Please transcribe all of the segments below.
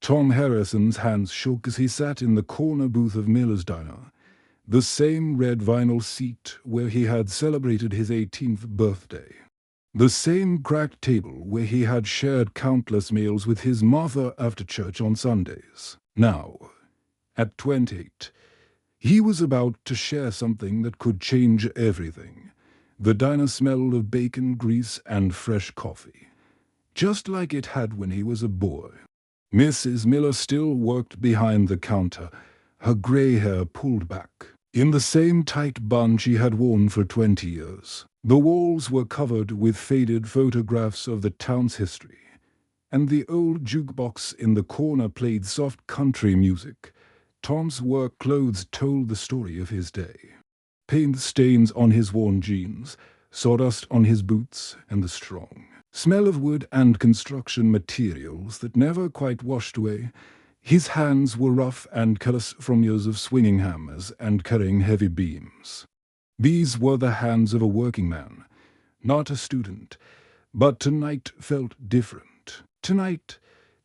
Tom Harrison's hands shook as he sat in the corner booth of Miller's Diner, the same red vinyl seat where he had celebrated his 18th birthday. The same cracked table where he had shared countless meals with his mother after church on Sundays. Now, at 28, he was about to share something that could change everything. The diner smelled of bacon, grease, and fresh coffee, just like it had when he was a boy. Mrs. Miller still worked behind the counter, her grey hair pulled back, in the same tight bun she had worn for 20 years. The walls were covered with faded photographs of the town's history, and the old jukebox in the corner played soft country music. Tom's work clothes told the story of his day. Paint stains on his worn jeans, sawdust on his boots, and the strong smell of wood and construction materials that never quite washed away. His hands were rough and callous from years of swinging hammers and carrying heavy beams. These were the hands of a working man, not a student, but tonight felt different. Tonight,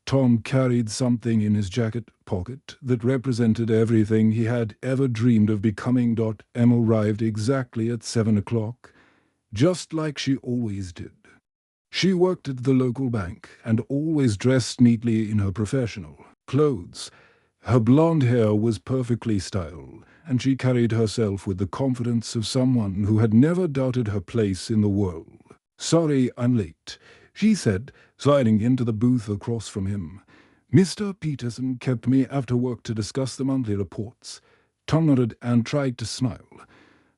Tom carried something in his jacket pocket that represented everything he had ever dreamed of becoming. Emma arrived exactly at 7 o'clock, just like she always did. She worked at the local bank and always dressed neatly in her professional clothes. Her blonde hair was perfectly styled, and she carried herself with the confidence of someone who had never doubted her place in the world. "Sorry I'm late," she said, sliding into the booth across from him. "Mr. Peterson kept me after work to discuss the monthly reports." Tom nodded and tried to smile,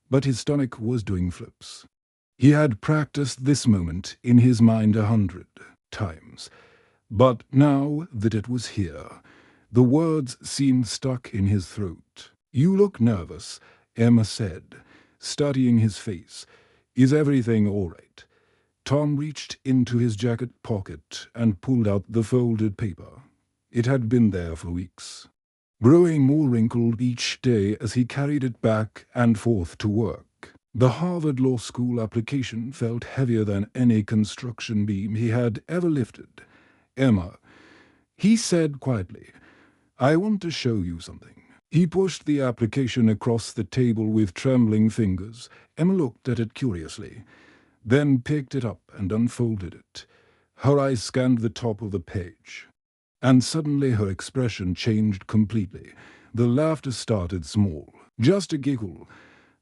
but his stomach was doing flips. He had practiced this moment in his mind 100 times, but now that it was here, the words seemed stuck in his throat. "You look nervous," Emma said, studying his face. "Is everything all right?" Tom reached into his jacket pocket and pulled out the folded paper. It had been there for weeks, growing more wrinkled each day as he carried it back and forth to work. The Harvard Law School application felt heavier than any construction beam he had ever lifted. "Emma," he said quietly, "I want to show you something." He pushed the application across the table with trembling fingers. Emma looked at it curiously, then picked it up and unfolded it. Her eyes scanned the top of the page, and suddenly her expression changed completely. The laughter started small, just a giggle,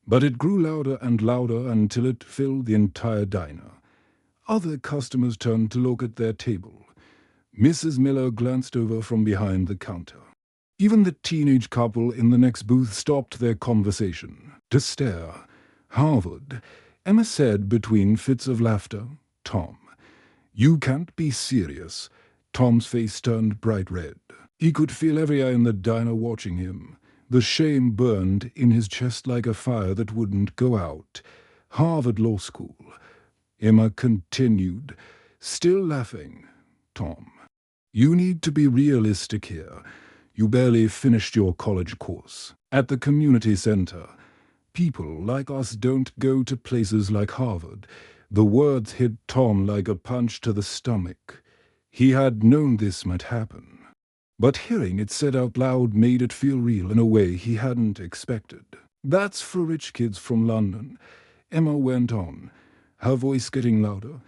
but it grew louder and louder until it filled the entire diner. Other customers turned to look at their table. Mrs. Miller glanced over from behind the counter. Even the teenage couple in the next booth stopped their conversation to stare. "Harvard," Emma said between fits of laughter. "Tom, you can't be serious." Tom's face turned bright red. He could feel every eye in the diner watching him. The shame burned in his chest like a fire that wouldn't go out. "Harvard Law School," Emma continued, still laughing. "Tom, you need to be realistic here. You barely finished your college course. At the community center, people like us don't go to places like Harvard." The words hit Tom like a punch to the stomach. He had known this might happen, but hearing it said out loud made it feel real in a way he hadn't expected. "That's for rich kids from London," Emma went on, her voice getting louder.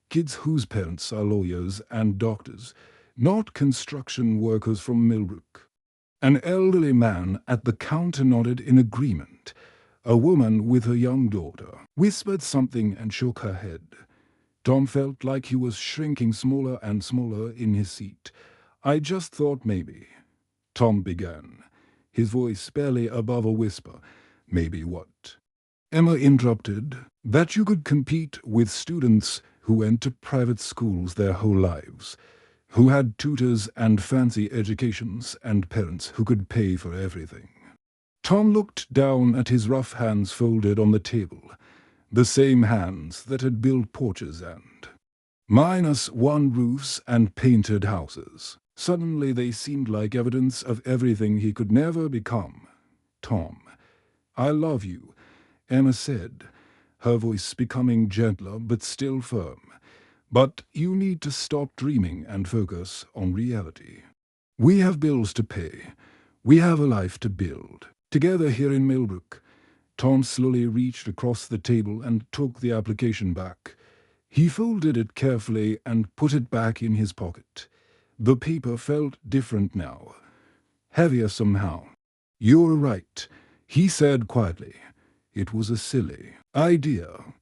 "Kids whose parents are lawyers and doctors, not construction workers from Millbrook." An elderly man at the counter nodded in agreement. A woman with her young daughter whispered something and shook her head. Tom felt like he was shrinking smaller and smaller in his seat. "I just thought maybe," Tom began, his voice barely above a whisper. "Maybe what?" Emma interrupted. "That you could compete with students who went to private schools their whole lives, who had tutors and fancy educations and parents who could pay for everything." Tom looked down at his rough hands folded on the table, the same hands that had built porches and -1 roofs and painted houses. Suddenly they seemed like evidence of everything he could never become. "Tom, I love you," Emma said, her voice becoming gentler but still firm. "But you need to stop dreaming and focus on reality." We have bills to pay. We have a life to build. Together here in Millbrook. Tom slowly reached across the table and took the application back. He folded it carefully and put it back in his pocket. The paper felt different now, heavier somehow. "You're right," he said quietly. It was a silly idea.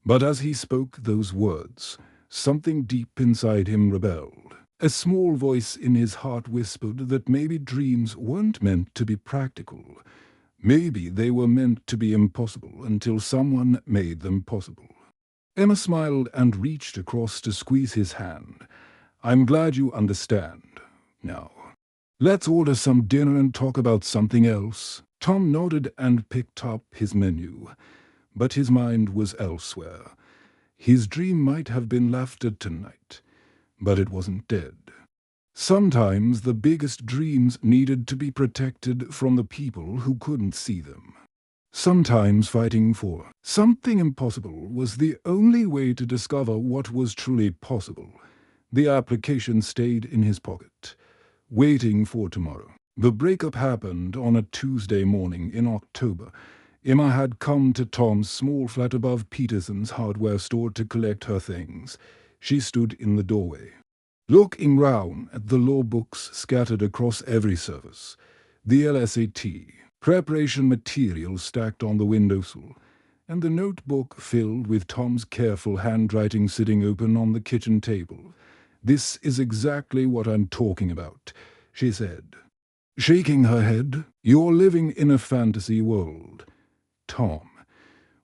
But as he spoke those words, something deep inside him rebelled. A small voice in his heart whispered that maybe dreams weren't meant to be practical. Maybe they were meant to be impossible until someone made them possible. Emma smiled and reached across to squeeze his hand. "I'm glad you understand. Now, let's order some dinner and talk about something else." Tom nodded and picked up his menu, but his mind was elsewhere. His dream might have been laughed at tonight, but it wasn't dead. Sometimes the biggest dreams needed to be protected from the people who couldn't see them. Sometimes fighting for something impossible was the only way to discover what was truly possible. The application stayed in his pocket, waiting for tomorrow. The breakup happened on a Tuesday morning in October. Emma had come to Tom's small flat above Peterson's hardware store to collect her things. She stood in the doorway, looking round at the law books scattered across every surface, the LSAT preparation material stacked on the windowsill, and the notebook filled with Tom's careful handwriting sitting open on the kitchen table. "This is exactly what I'm talking about," she said, shaking her head. "You're living in a fantasy world. Tom,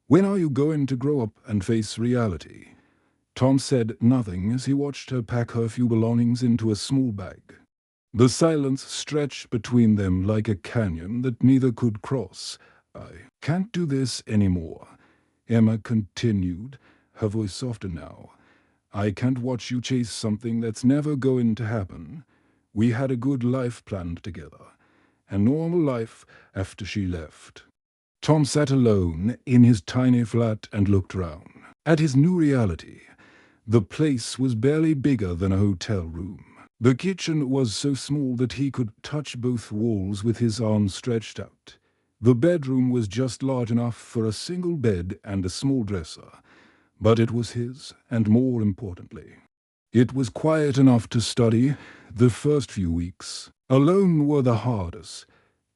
when are you going to grow up and face reality?" Tom said nothing as he watched her pack her few belongings into a small bag. The silence stretched between them like a canyon that neither could cross. "I can't do this anymore," Emma continued, her voice softer now. "I can't watch you chase something that's never going to happen. We had a good life planned together, a normal life after she left." Tom sat alone in his tiny flat and looked round at his new reality. The place was barely bigger than a hotel room. The kitchen was so small that he could touch both walls with his arms stretched out. The bedroom was just large enough for a single bed and a small dresser, but it was his, and more importantly, it was quiet enough to study. The first few weeks alone were the hardest.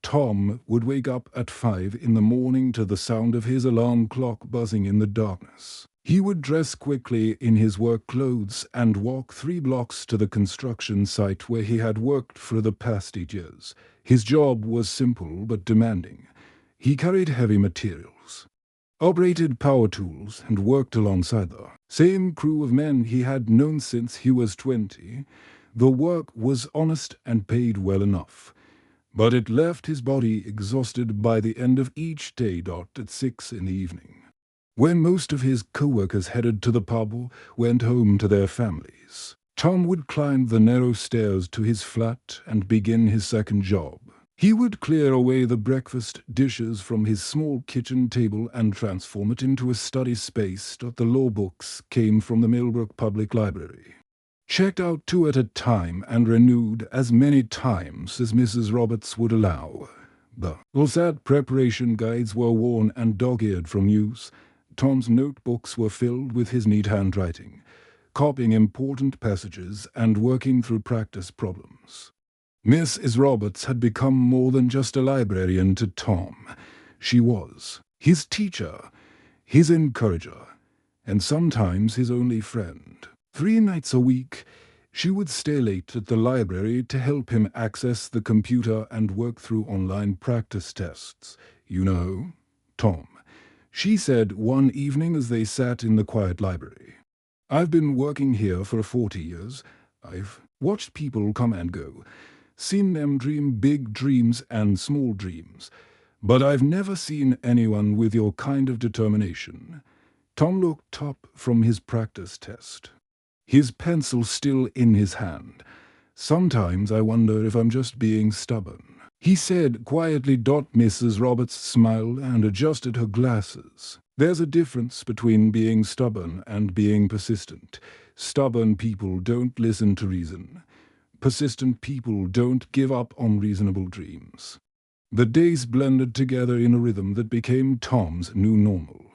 Tom would wake up at 5 in the morning to the sound of his alarm clock buzzing in the darkness. He would dress quickly in his work clothes and walk 3 blocks to the construction site where he had worked for the past 8 years. His job was simple but demanding. He carried heavy materials, operated power tools, and worked alongside the same crew of men he had known since he was 20. The work was honest and paid well enough, but it left his body exhausted by the end of each day at 6 in the evening, when most of his co-workers headed to the pub or went home to their families. Tom would climb the narrow stairs to his flat and begin his second job. He would clear away the breakfast dishes from his small kitchen table and transform it into a study space. The law books came from the Millbrook Public Library, checked out 2 at a time and renewed as many times as Mrs. Roberts would allow. The LSAT preparation guides were worn and dog-eared from use. Tom's notebooks were filled with his neat handwriting, copying important passages and working through practice problems. Mrs. Roberts had become more than just a librarian to Tom. She was his teacher, his encourager, and sometimes his only friend. 3 nights a week, she would stay late at the library to help him access the computer and work through online practice tests. "You know, Tom," she said one evening as they sat in the quiet library, "I've been working here for 40 years. I've watched people come and go, seen them dream big dreams and small dreams, but I've never seen anyone with your kind of determination." Tom looked up from his practice test, his pencil still in his hand. "Sometimes I wonder if I'm just being stubborn," he said quietly. Mrs. Roberts smiled and adjusted her glasses. "There's a difference between being stubborn and being persistent. Stubborn people don't listen to reason. Persistent people don't give up on reasonable dreams. The days blended together in a rhythm that became Tom's new normal.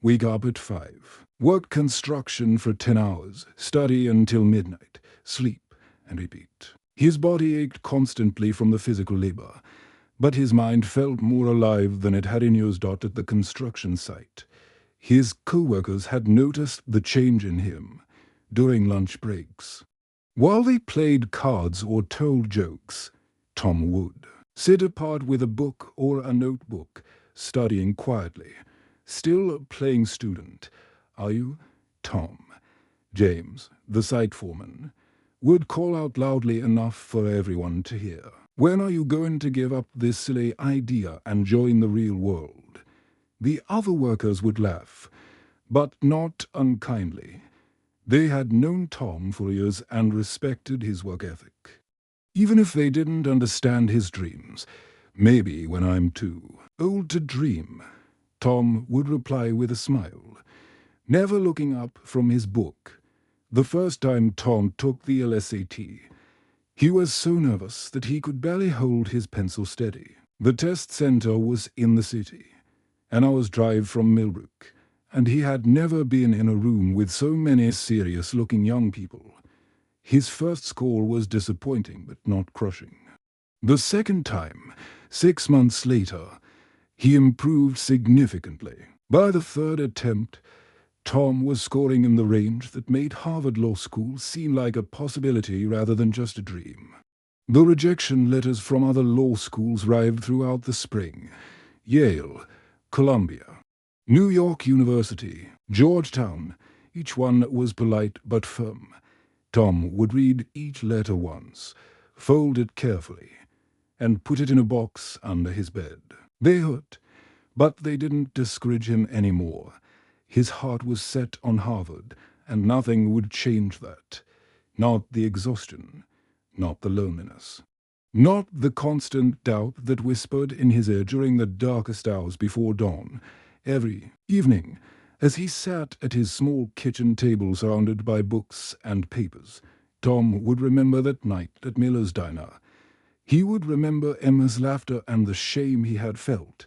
Wake up at 5, work construction for 10 hours, study until midnight, sleep, and repeat. His body ached constantly from the physical labor, but his mind felt more alive than it had in years. At the construction site, his co-workers had noticed the change in him during lunch breaks. While they played cards or told jokes, Tom would sit apart with a book or a notebook, studying quietly. Still playing student, are you? Tom. James, the site foreman, would call out loudly enough for everyone to hear. When are you going to give up this silly idea and join the real world? The other workers would laugh, but not unkindly. They had known Tom for years and respected his work ethic. Even if they didn't understand his dreams, maybe when I'm too old to dream, Tom would reply with a smile, never looking up from his book. The first time Tom took the LSAT, he was so nervous that he could barely hold his pencil steady. The test center was in the city, an hour's drive from Millbrook, and he had never been in a room with so many serious-looking young people. His first score was disappointing but not crushing. The second time, 6 months later, he improved significantly. By the third attempt, Tom was scoring in the range that made Harvard Law School seem like a possibility rather than just a dream. The rejection letters from other law schools arrived throughout the spring. Yale, Columbia, New York University, Georgetown. Each one was polite but firm. Tom would read each letter once, fold it carefully, and put it in a box under his bed. They hurt, but they didn't discourage him anymore. His heart was set on Harvard, and nothing would change that. Not the exhaustion, not the loneliness, not the constant doubt that whispered in his ear during the darkest hours before dawn. Every evening, as he sat at his small kitchen table surrounded by books and papers, Tom would remember that night at Miller's Diner. He would remember Emma's laughter and the shame he had felt.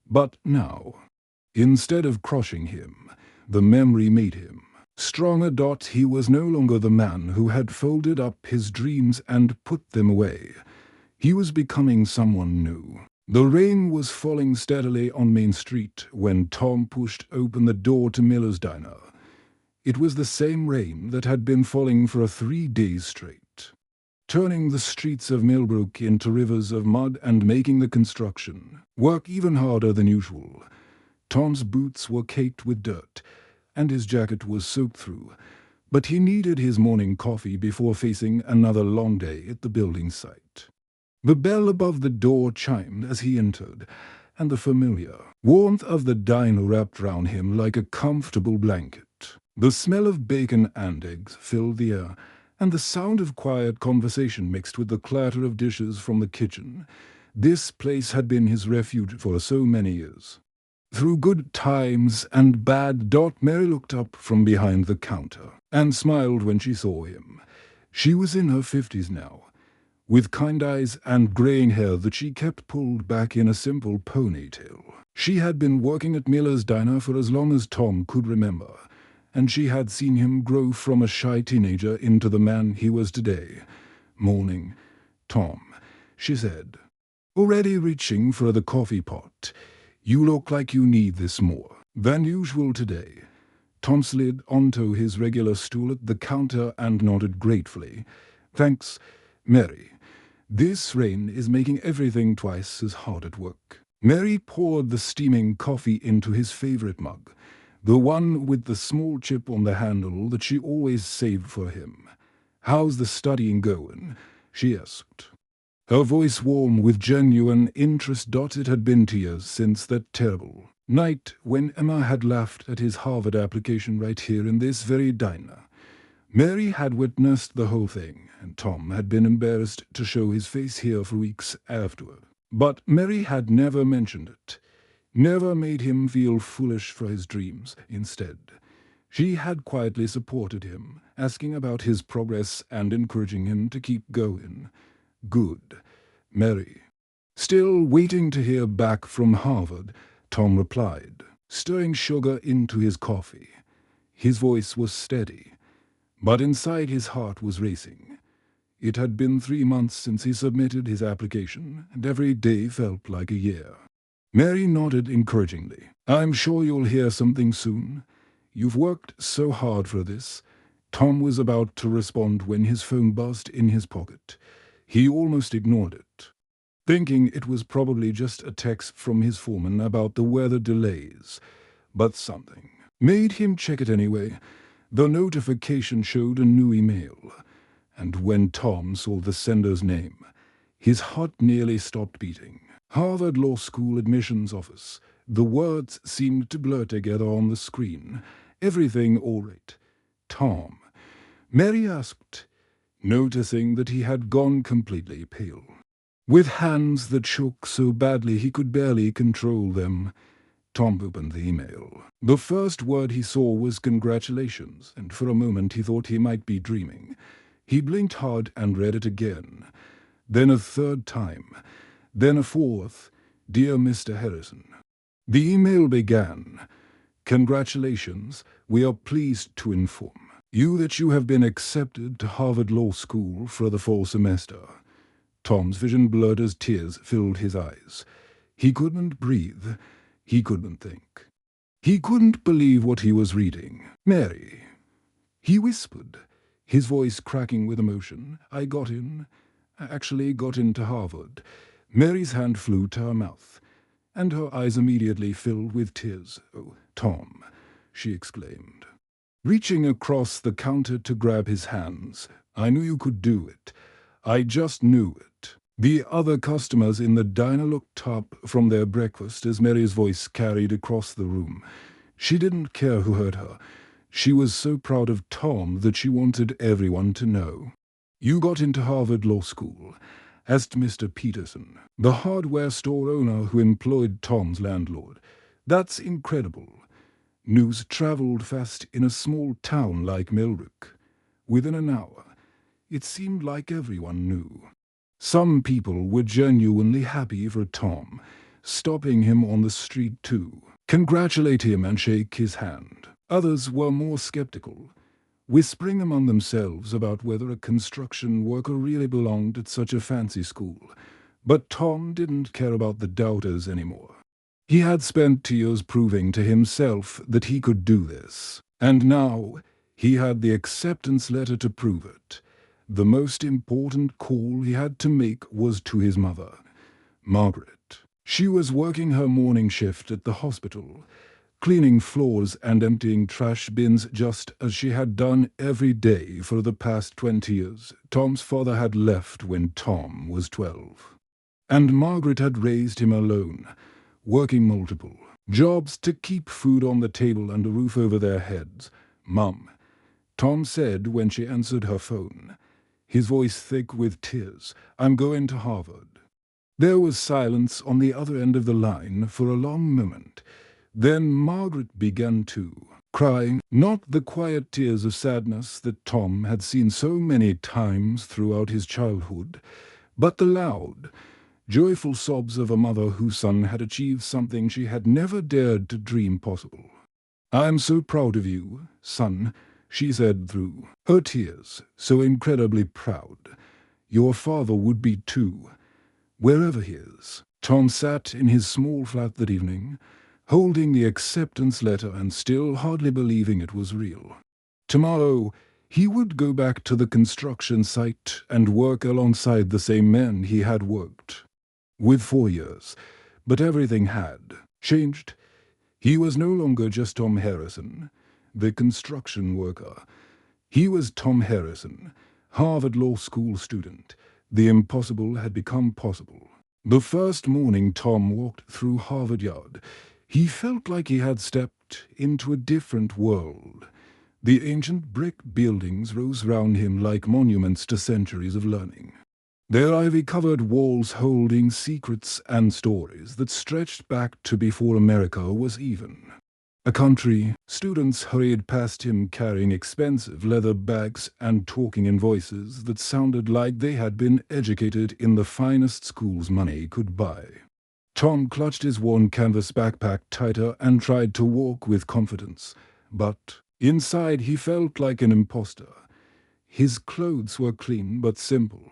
But now, instead of crushing him, the memory made him stronger. He was no longer the man who had folded up his dreams and put them away. He was becoming someone new. The rain was falling steadily on Main Street when Tom pushed open the door to Miller's Diner. It was the same rain that had been falling for 3 days straight, turning the streets of Millbrook into rivers of mud and making the construction work even harder than usual. Tom's boots were caked with dirt, and his jacket was soaked through, but he needed his morning coffee before facing another long day at the building site. The bell above the door chimed as he entered, and the familiar warmth of the diner wrapped round him like a comfortable blanket. The smell of bacon and eggs filled the air, and the sound of quiet conversation mixed with the clatter of dishes from the kitchen. This place had been his refuge for so many years. Through good times and bad, Mary looked up from behind the counter and smiled when she saw him. She was in her 50s now, with kind eyes and graying hair that she kept pulled back in a simple ponytail. She had been working at Miller's Diner for as long as Tom could remember, and she had seen him grow from a shy teenager into the man he was today. "Morning, Tom," she said, already reaching for the coffee pot. "You look like you need this more than usual today." Tom slid onto his regular stool at the counter and nodded gratefully. "Thanks, Mary. This rain is making everything twice as hard at work." Mary poured the steaming coffee into his favorite mug, the one with the small chip on the handle that she always saved for him. "How's the studying going?" she asked, her voice warm with genuine interest. It had been 2 years since that terrible night when Emma had laughed at his Harvard application right here in this very diner. Mary had witnessed the whole thing, and Tom had been embarrassed to show his face here for weeks afterward. But Mary had never mentioned it, never made him feel foolish for his dreams. Instead, she had quietly supported him asking about his progress and encouraging him to keep going. Good. Mary. Still waiting to hear back from Harvard, Tom replied, stirring sugar into his coffee. His voice was steady, but inside his heart was racing. It had been 3 months since he submitted his application, and every day felt like a year. Mary nodded encouragingly. I'm sure you'll hear something soon. You've worked so hard for this. Tom was about to respond when his phone buzzed in his pocket. He almost ignored it, thinking it was probably just a text from his foreman about the weather delays. But something made him check it anyway. The notification showed a new email, and when Tom saw the sender's name, his heart nearly stopped beating. Harvard Law School admissions office. The words seemed to blur together on the screen. Everything all right. Tom. Mary asked, noticing that he had gone completely pale. With hands that shook so badly he could barely control them, Tom opened the email. The first word he saw was congratulations, and for a moment he thought he might be dreaming. He blinked hard and read it again, then a third time, then a fourth. Dear Mr. Harrison. The email began, Congratulations, we are pleased to inform you that you have been accepted to Harvard Law School for the fall semester. Tom's vision blurred as tears filled his eyes. He couldn't breathe. He couldn't think. He couldn't believe what he was reading. Mary. He whispered, his voice cracking with emotion. I got into Harvard. Mary's hand flew to her mouth, and her eyes immediately filled with tears. Oh, Tom, she exclaimed, reaching across the counter to grab his hands. I knew you could do it. I just knew it. The other customers in the diner looked up from their breakfast as Mary's voice carried across the room. She didn't care who heard her. She was so proud of Tom that she wanted everyone to know. You got into Harvard Law School, asked Mr. Peterson, the hardware store owner who employed Tom's landlord. That's incredible. News traveled fast in a small town like Millbrook. Within an hour, it seemed like everyone knew. Some people were genuinely happy for Tom, stopping him on the street to congratulate him and shake his hand. Others were more skeptical, whispering among themselves about whether a construction worker really belonged at such a fancy school. But Tom didn't care about the doubters anymore. He had spent 2 years proving to himself that he could do this, and now he had the acceptance letter to prove it. The most important call he had to make was to his mother, Margaret. She was working her morning shift at the hospital, cleaning floors and emptying trash bins just as she had done every day for the past 20 years. Tom's father had left when Tom was 12, and Margaret had raised him alone, working multiple jobs to keep food on the table and a roof over their heads. Mum, Tom said when she answered her phone, his voice thick with tears, I'm going to Harvard. There was silence on the other end of the line for a long moment. Then Margaret began too, crying, not the quiet tears of sadness that Tom had seen so many times throughout his childhood, but the loud, joyful sobs of a mother whose son had achieved something she had never dared to dream possible. I'm so proud of you, son, she said through her tears, so incredibly proud. Your father would be too, wherever he is. Tom sat in his small flat that evening, holding the acceptance letter and still hardly believing it was real. Tomorrow, he would go back to the construction site and work alongside the same men he had worked with for years. But everything had changed. He was no longer just Tom Harrison, the construction worker. He was Tom Harrison, Harvard Law School student. The impossible had become possible. The first morning Tom walked through Harvard Yard, he felt like he had stepped into a different world. The ancient brick buildings rose round him like monuments to centuries of learning, their ivy-covered walls holding secrets and stories that stretched back to before America was even. A country. Students hurried past him carrying expensive leather bags and talking in voices that sounded like they had been educated in the finest schools money could buy. Tom clutched his worn canvas backpack tighter and tried to walk with confidence, but inside he felt like an imposter. His clothes were clean but simple,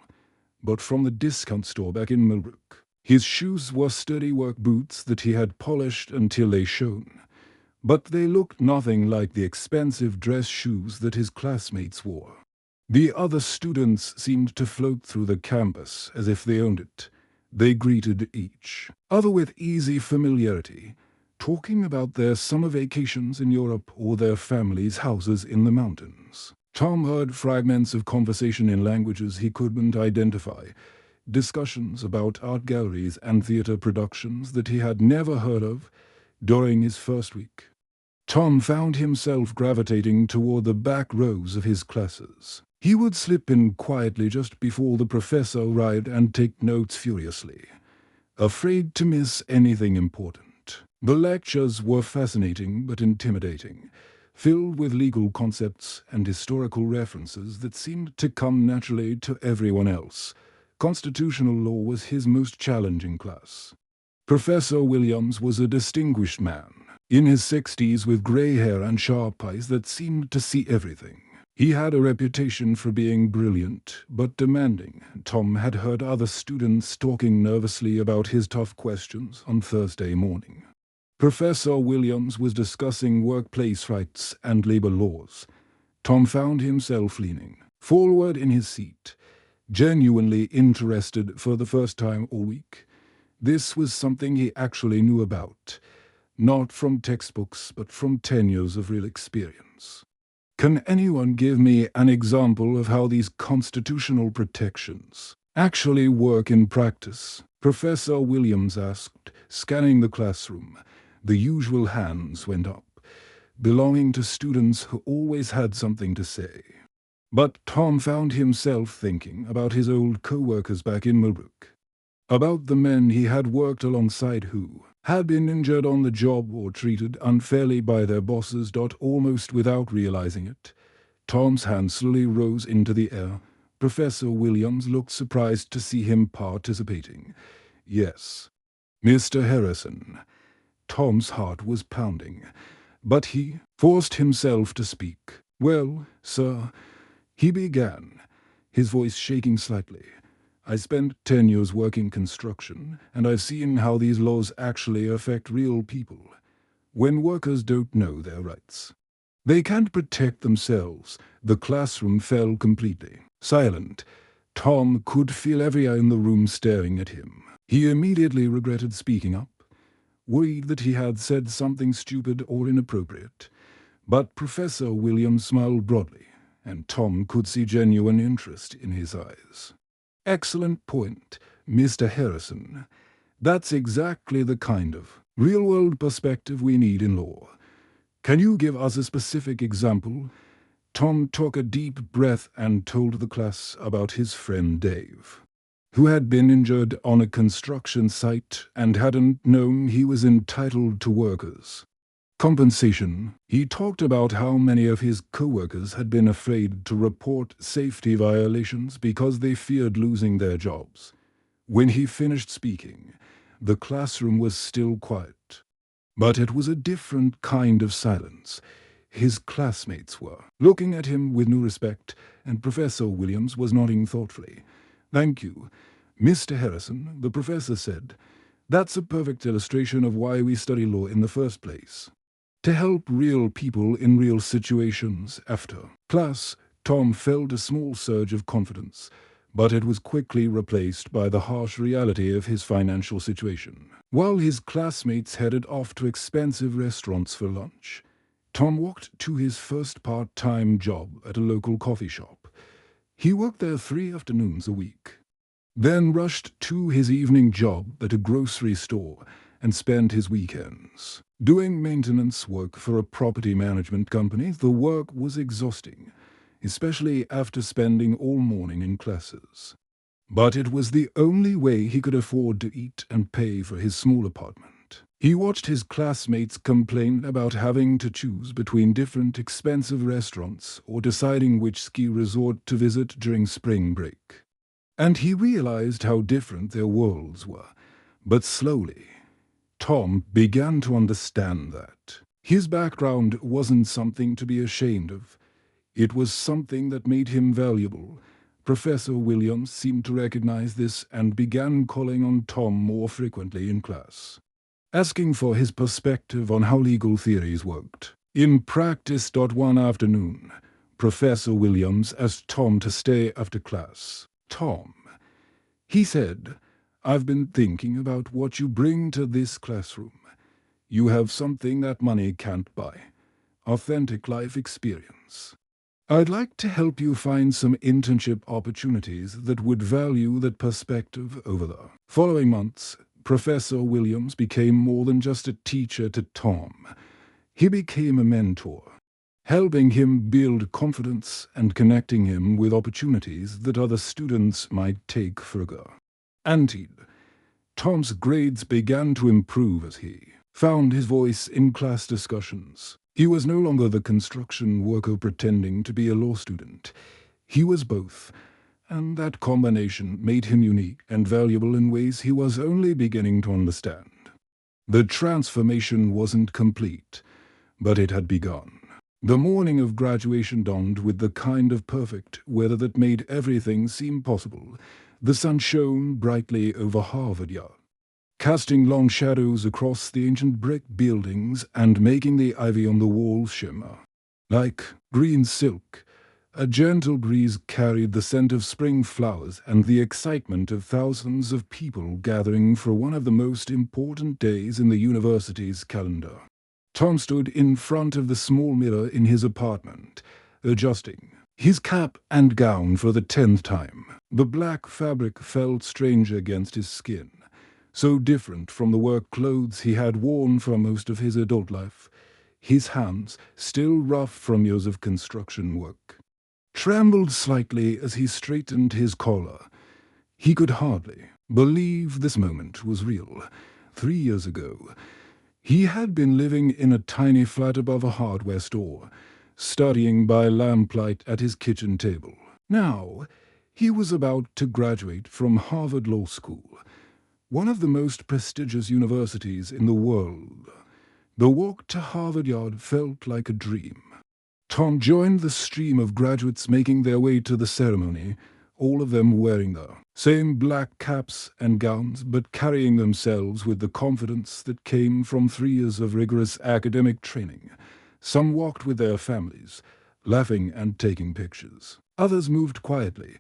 but from the discount store back in Millbrook. His shoes were sturdy work boots that he had polished until they shone, but they looked nothing like the expensive dress shoes that his classmates wore. The other students seemed to float through the campus as if they owned it. They greeted each other with easy familiarity, talking about their summer vacations in Europe or their families' houses in the mountains. Tom heard fragments of conversation in languages he couldn't identify, discussions about art galleries and theater productions that he had never heard of during his first week. Tom found himself gravitating toward the back rows of his classes. He would slip in quietly just before the professor arrived and take notes furiously, afraid to miss anything important. The lectures were fascinating but intimidating, filled with legal concepts and historical references that seemed to come naturally to everyone else. Constitutional law was his most challenging class. Professor Williams was a distinguished man, in his 60s with grey hair and sharp eyes that seemed to see everything. He had a reputation for being brilliant but demanding. Tom had heard other students talking nervously about his tough questions on Thursday morning. Professor Williams was discussing workplace rights and labor laws. Tom found himself leaning forward in his seat, genuinely interested for the first time all week. This was something he actually knew about, not from textbooks but from 10 years of real experience. Can anyone give me an example of how these constitutional protections actually work in practice? Professor Williams asked, scanning the classroom. The usual hands went up, belonging to students who always had something to say. But Tom found himself thinking about his old co-workers back in Millbrook, about the men he had worked alongside who had been injured on the job or treated unfairly by their bosses. Almost without realizing it, Tom's hand slowly rose into the air. Professor Williams looked surprised to see him participating. Yes, Mr. Harrison. Tom's heart was pounding, but he forced himself to speak. Well, sir, he began, his voice shaking slightly. I spent 10 years working construction, and I've seen how these laws actually affect real people. When workers don't know their rights, they can't protect themselves. The classroom fell completely silent. Tom could feel every eye in the room staring at him. He immediately regretted speaking up, worried that he had said something stupid or inappropriate. But Professor Williams smiled broadly, and Tom could see genuine interest in his eyes. Excellent point, Mr. Harrison. That's exactly the kind of real-world perspective we need in law. Can you give us a specific example? Tom took a deep breath and told the class about his friend Dave, who had been injured on a construction site and hadn't known he was entitled to workers' compensation. He talked about how many of his co-workers had been afraid to report safety violations because they feared losing their jobs. When he finished speaking, the classroom was still quiet. But it was a different kind of silence. His classmates were looking at him with new respect, and Professor Williams was nodding thoughtfully. Thank you, Mr. Harrison, the professor said. That's a perfect illustration of why we study law in the first place. To help real people in real situations. After class, Tom felt a small surge of confidence, but it was quickly replaced by the harsh reality of his financial situation. While his classmates headed off to expensive restaurants for lunch, Tom walked to his first part-time job at a local coffee shop. He worked there 3 afternoons a week, then rushed to his evening job at a grocery store and spent his weekends doing maintenance work for a property management company. The work was exhausting, especially after spending all morning in classes. But it was the only way he could afford to eat and pay for his small apartment. that. He watched his classmates complain about having to choose between different expensive restaurants or deciding which ski resort to visit during spring break. And he realized how different their worlds were. But slowly, Tom began to understand that. His background wasn't something to be ashamed of. It was something that made him valuable. Professor Williams seemed to recognize this and began calling on Tom more frequently in class, asking for his perspective on how legal theories worked. In practice, one afternoon, Professor Williams asked Tom to stay after class. "Tom," he said, "I've been thinking about what you bring to this classroom. You have something that money can't buy. Authentic life experience. I'd like to help you find some internship opportunities that would value that perspective over the." Following months, Professor Williams became more than just a teacher to Tom. He became a mentor, helping him build confidence and connecting him with opportunities that other students might take for granted. And Tom's grades began to improve as he found his voice in class discussions. He was no longer the construction worker pretending to be a law student. He was both, and that combination made him unique and valuable in ways he was only beginning to understand. The transformation wasn't complete, but it had begun. The morning of graduation dawned with the kind of perfect weather that made everything seem possible. The sun shone brightly over Harvard Yard, casting long shadows across the ancient brick buildings and making the ivy on the walls shimmer like green silk. A gentle breeze carried the scent of spring flowers and the excitement of thousands of people gathering for one of the most important days in the university's calendar. Tom stood in front of the small mirror in his apartment, adjusting his cap and gown for the 10th time. The black fabric felt strange against his skin, so different from the work clothes he had worn for most of his adult life. His hands, still rough from years of construction work, trembled slightly as he straightened his collar. He could hardly believe this moment was real. 3 years ago, he had been living in a tiny flat above a hardware store, studying by lamplight at his kitchen table. Now, he was about to graduate from Harvard Law School, one of the most prestigious universities in the world. The walk to Harvard Yard felt like a dream. Tom joined the stream of graduates making their way to the ceremony, all of them wearing the same black caps and gowns, but carrying themselves with the confidence that came from 3 years of rigorous academic training. Some walked with their families, laughing and taking pictures. Others moved quietly,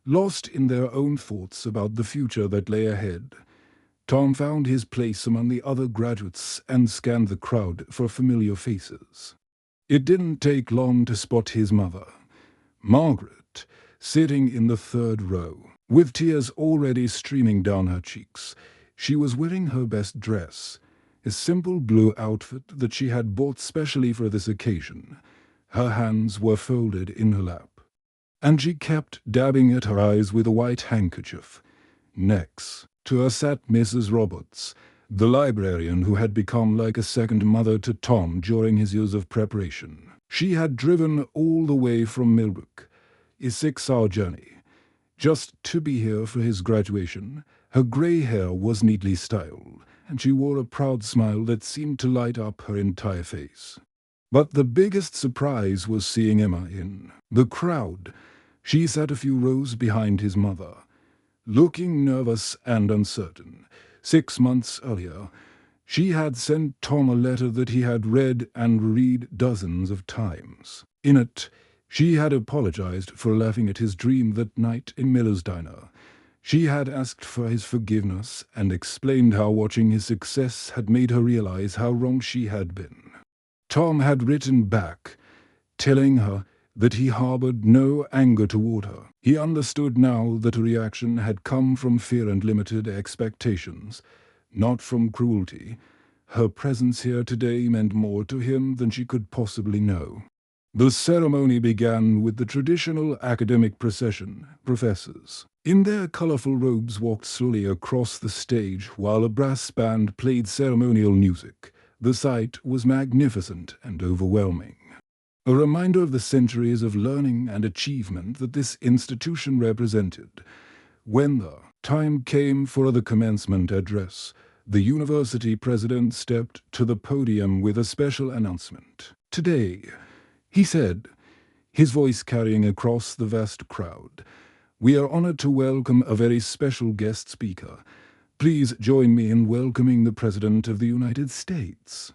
lost in their own thoughts about the future that lay ahead. Tom found his place among the other graduates and scanned the crowd for familiar faces. It didn't take long to spot his mother, Margaret, sitting in the 3rd row, with tears already streaming down her cheeks. She was wearing her best dress, a simple blue outfit that she had bought specially for this occasion. Her hands were folded in her lap, and she kept dabbing at her eyes with a white handkerchief. Next to her sat Mrs. Roberts, the librarian who had become like a second mother to Tom during his years of preparation. She had driven all the way from Millbrook, a 6-hour journey, just to be here for his graduation. Her grey hair was neatly styled, and she wore a proud smile that seemed to light up her entire face. But the biggest surprise was seeing Emma in the crowd. She sat a few rows behind his mother, looking nervous and uncertain. 6 months earlier, she had sent Tom a letter that he had read and read dozens of times. In it, she had apologized for laughing at his dream that night in Miller's Diner. She had asked for his forgiveness and explained how watching his success had made her realize how wrong she had been. Tom had written back, telling her that he harbored no anger toward her. He understood now that her reaction had come from fear and limited expectations, not from cruelty. Her presence here today meant more to him than she could possibly know. The ceremony began with the traditional academic procession. Professors, in their colorful robes walked slowly across the stage while a brass band played ceremonial music. The sight was magnificent and overwhelming. A reminder of the centuries of learning and achievement that this institution represented. When the time came for the commencement address, the university president stepped to the podium with a special announcement. "Today," he said, his voice carrying across the vast crowd, "we are honored to welcome a very special guest speaker. Please join me in welcoming the President of the United States."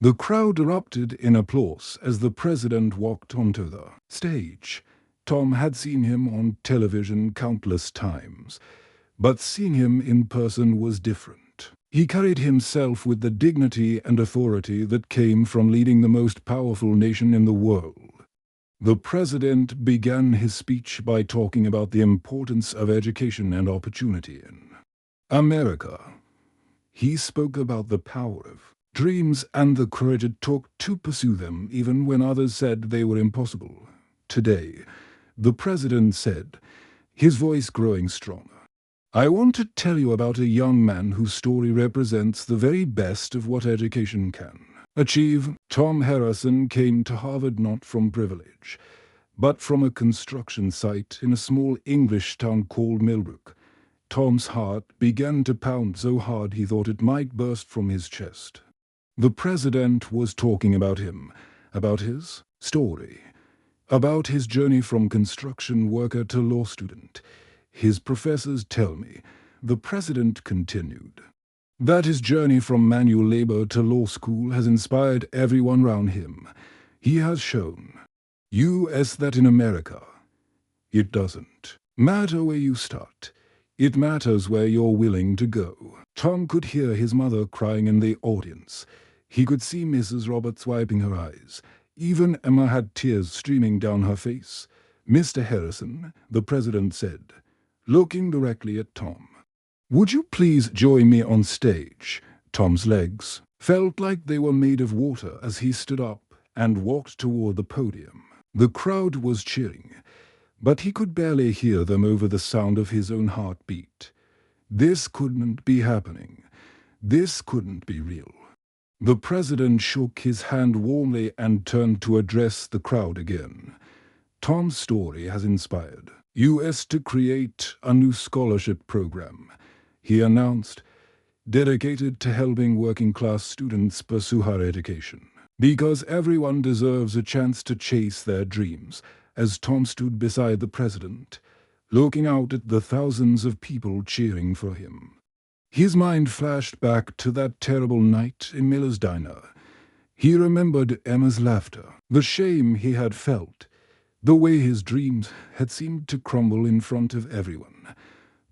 The crowd erupted in applause as the president walked onto the stage. Tom had seen him on television countless times, but seeing him in person was different. He carried himself with the dignity and authority that came from leading the most powerful nation in the world. The president began his speech by talking about the importance of education and opportunity in America. He spoke about the power of dreams and the courage it took to pursue them even when others said they were impossible. "Today," the president said, his voice growing stronger, "I want to tell you about a young man whose story represents the very best of what education can achieve." Tom Harrison came to Harvard not from privilege, but from a construction site in a small English town called Millbrook. Tom's heart began to pound so hard he thought it might burst from his chest. The president was talking about him, about his story, about his journey from construction worker to law student. "His professors tell me," the president continued, "that his journey from manual labor to law school has inspired everyone around him. He has shown us that in America, it doesn't matter where you start. It matters where you're willing to go." Tom could hear his mother crying in the audience. He could see Mrs. Roberts wiping her eyes. Even Emma had tears streaming down her face. "Mr. Harrison," the president said, looking directly at Tom, "would you please join me on stage?" Tom's legs felt like they were made of water as he stood up and walked toward the podium. The crowd was cheering, but he could barely hear them over the sound of his own heartbeat. This couldn't be happening. This couldn't be real. The president shook his hand warmly and turned to address the crowd again. "Tom's story has inspired us to create a new scholarship program," he announced, "dedicated to helping working-class students pursue higher education. Because everyone deserves a chance to chase their dreams." As Tom stood beside the president, looking out at the thousands of people cheering for him, his mind flashed back to that terrible night in Miller's Diner. He remembered Emma's laughter, the shame he had felt, the way his dreams had seemed to crumble in front of everyone.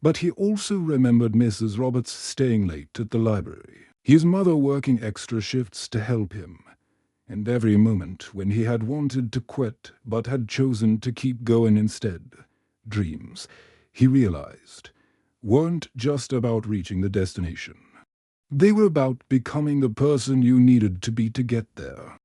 But he also remembered Mrs. Roberts staying late at the library, his mother working extra shifts to help him, and every moment when he had wanted to quit but had chosen to keep going instead. Dreams, he realized, weren't just about reaching the destination. They were about becoming the person you needed to be to get there.